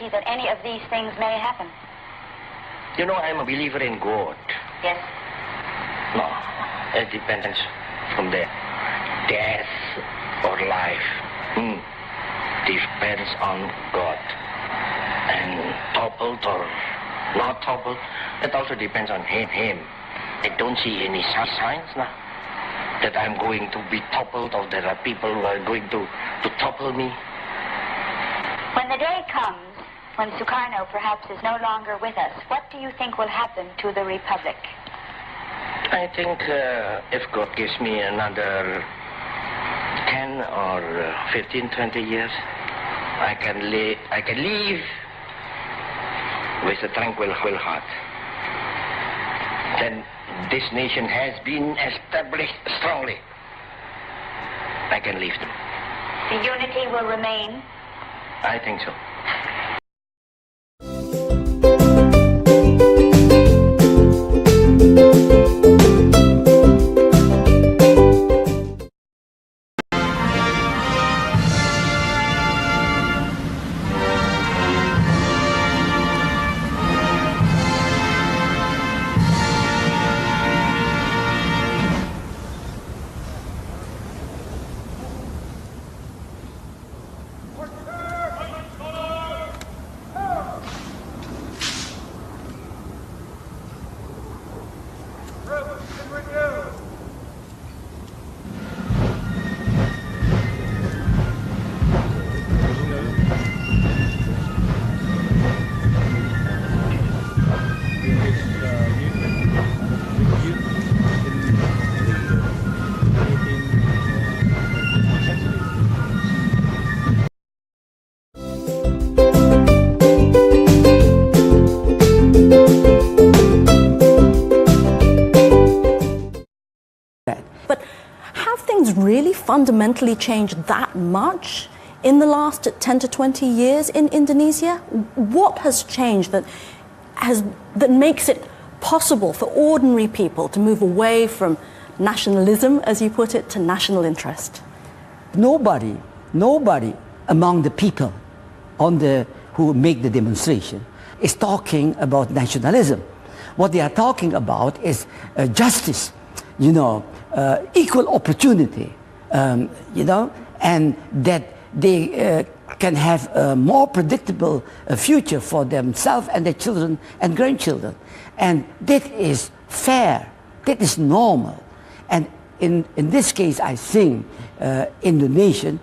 possibility that any of these things may happen? You know, I'm a believer in God. Yes. No, it depends from the death or life. Depends on God. And toppled or not toppled, it also depends on him. I don't see any signs now that I'm going to be toppled or there are people who are going to topple me. When the day comes when Sukarno perhaps is no longer with us, what do you think will happen to the Republic? I think if God gives me another 10 or 15, 20 years, I can live with a tranquil heart. Then this nation has been established strongly. I can leave them. The unity will remain? I think so. But have things really fundamentally changed that much in the last 10 to 20 years in Indonesia? What has changed that makes it possible for ordinary people to move away from nationalism, as you put it, to national interest? Nobody among the people who make the demonstration is talking about nationalism. What they are talking about is justice, equal opportunity, and that they can have a more predictable future for themselves and their children and grandchildren. And that is fair, that is normal. And in this case, I think Indonesia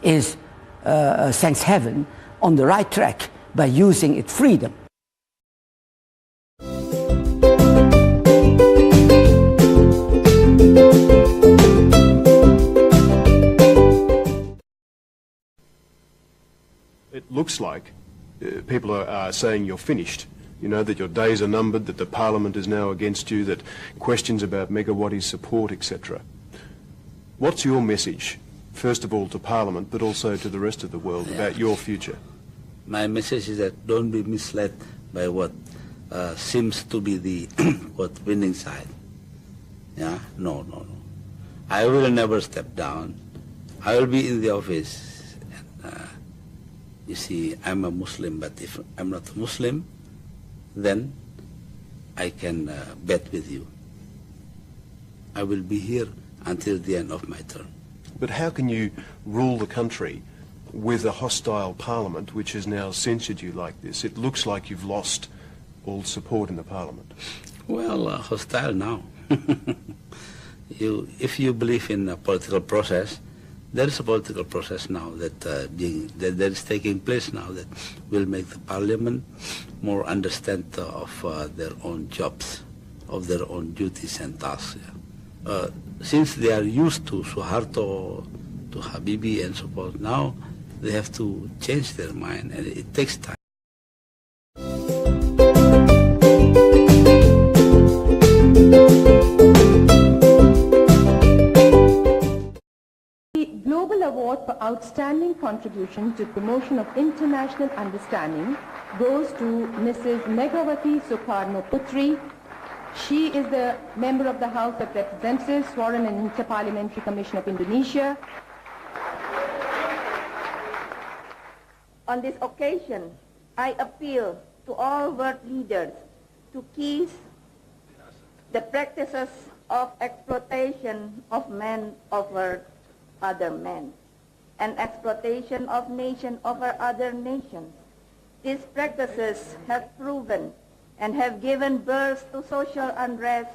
is, thanks heaven, on the right track by using its freedom. It looks like people are saying you're finished, that your days are numbered, that the parliament is now against you, that questions about Megawati's support, etc. What's your message, first of all to parliament, but also to the rest of the world about your future? My message is that don't be misled by what seems to be the winning side. Yeah, no. I will never step down. I will be in the office. You see, I'm a Muslim, but if I'm not a Muslim, then I can bet with you. I will be here until the end of my term. But how can you rule the country with a hostile parliament which has now censured you like this? It looks like you've lost all support in the parliament. Well, hostile now. If you believe in a political process, there is a political process now that that is taking place now that will make the parliament more understand of their own jobs, of their own duties and tasks. Since they are used to Suharto, to Habibie and so forth, now they have to change their mind, and it takes time. Global Award for Outstanding Contribution to Promotion of International Understanding goes to Mrs. Megawati Sukarno Putri. She is the member of the House of Representatives, Foreign and Inter-Parliamentary Commission of Indonesia. On this occasion, I appeal to all world leaders to cease the practices of exploitation of men over other men and exploitation of nation over other nations. These practices have proven and have given birth to social unrest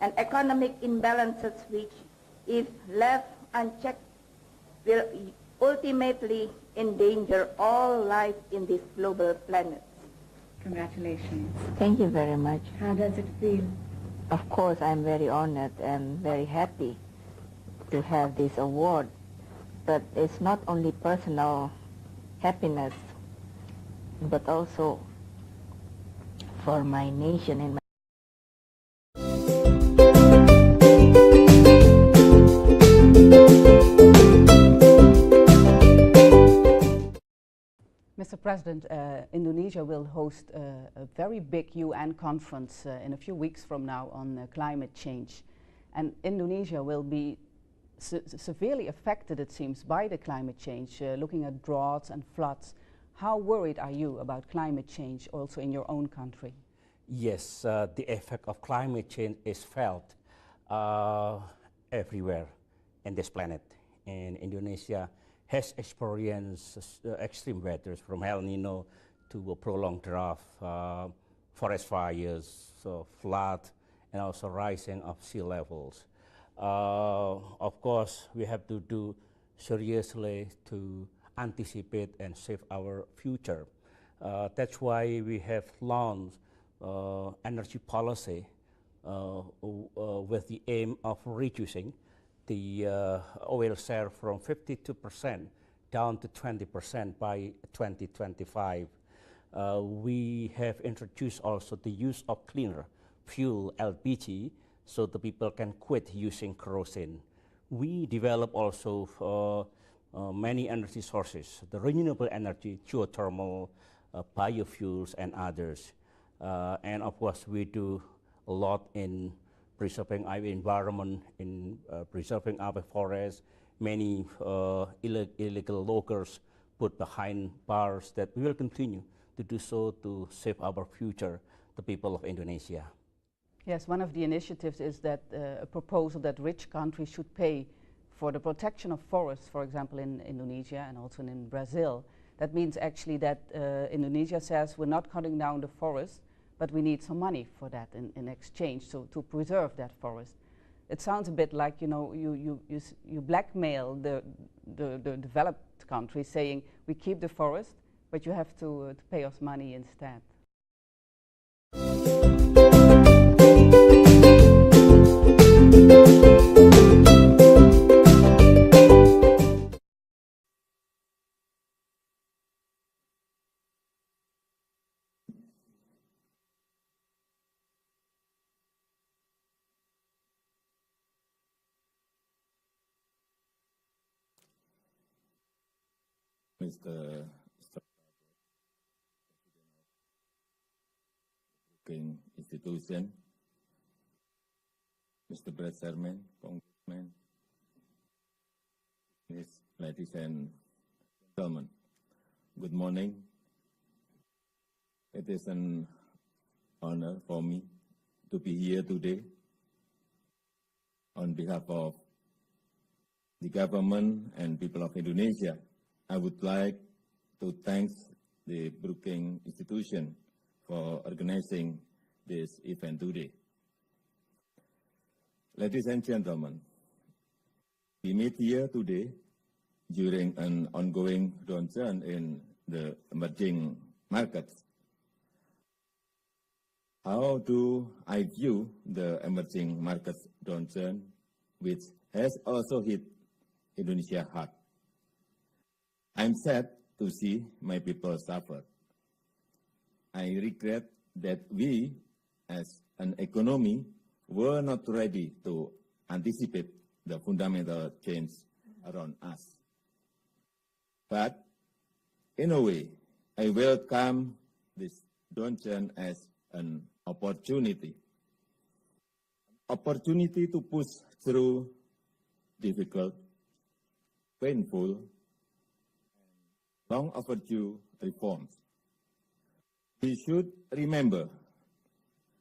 and economic imbalances which, if left unchecked, will ultimately endanger all life in this global planet. Congratulations. Thank you very much. How does it feel? Of course, I'm very honored and very happy to have this award. But it's not only personal happiness, but also for my nation and my Mr. President, Indonesia will host a very big UN conference in a few weeks from now on climate change. And Indonesia will be severely affected, it seems, by the climate change, looking at droughts and floods. How worried are you about climate change also in your own country? Yes, the effect of climate change is felt everywhere in this planet. And Indonesia has experienced extreme weather from El Nino to a prolonged drought, forest fires, flood, and also rising of sea levels. Of course, we have to do seriously to anticipate and save our future. That's why we have launched energy policy with the aim of reducing the oil share from 52% down to 20% by 2025. We have introduced also the use of cleaner fuel, LPG, so the people can quit using kerosene. We develop also many energy sources, the renewable energy, geothermal, biofuels, and others. And of course, we do a lot in preserving our environment, in preserving our forests. Many illegal loggers put behind bars that we will continue to do so to save our future, the people of Indonesia. Yes, one of the initiatives is that a proposal that rich countries should pay for the protection of forests, for example, in Indonesia and also in Brazil. That means actually that Indonesia says we're not cutting down the forest, but we need some money for that in exchange, so to preserve that forest. It sounds a bit like, you know, you blackmail the developed countries saying we keep the forest, but you have to pay us money instead. Mr. President of Institution, Mr. Brad Chairman, Congressman, ladies and gentlemen, good morning. It is an honor for me to be here today on behalf of the government and people of Indonesia. I would like to thank the Brookings Institution for organizing this event today. Ladies and gentlemen, we meet here today during an ongoing downturn in the emerging markets. How do I view the emerging markets downturn, which has also hit Indonesia hard? I'm sad to see my people suffer. I regret that we, as an economy, were not ready to anticipate the fundamental change around us. But, in a way, I welcome this downturn as an opportunity. Opportunity to push through difficult, painful, long overdue reforms. We should remember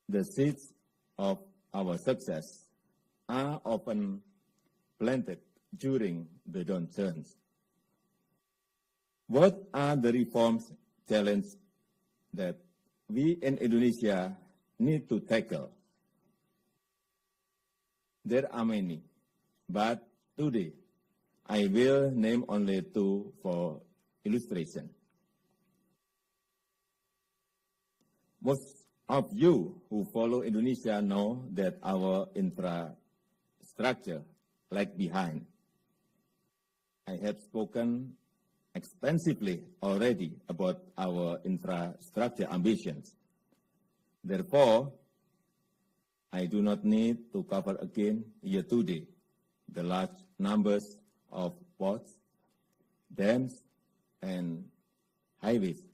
the seeds of our success are often planted during the downturns. What are the reforms challenges that we in Indonesia need to tackle? There are many, but today I will name only two for illustration. Most of you who follow Indonesia know that our infrastructure lags behind. I have spoken extensively already about our infrastructure ambitions. Therefore, I do not need to cover again here today the large numbers of ports, dams, and highways